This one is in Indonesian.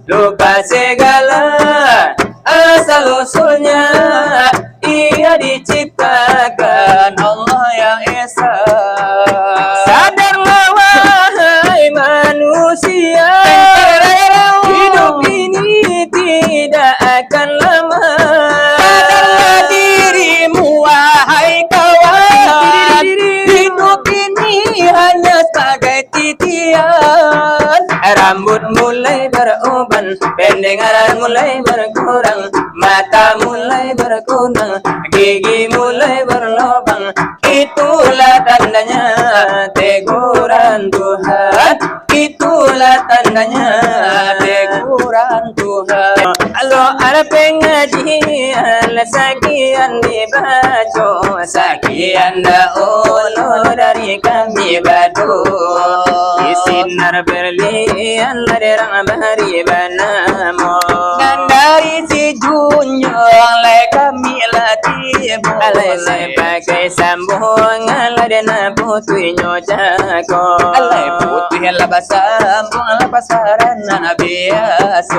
lupa segala asal-usulnya. Ia diciptakan Allah yang Esa. Sadarlah wahai manusia, hidup ini tidak akan lama. Sadarlah dirimu wahai kawan, hidup ini hanya sebagai titian. Rambut mulai beruban, pendengaran mulai berkurang, mata mulai berkunang, gigi mulai berlubang. Itulah tandanya teguran Tuhan. Itulah tandanya teguran Tuhan. Kalau ada pengajian sekian dibaca, sekian dahulu dari kami batu. Di sinar berlian derang bahari banamo, dan dari si junjung le kami latih alai sebagai sambungan ladena putih nyojako alai putih labasam labasaran biasa.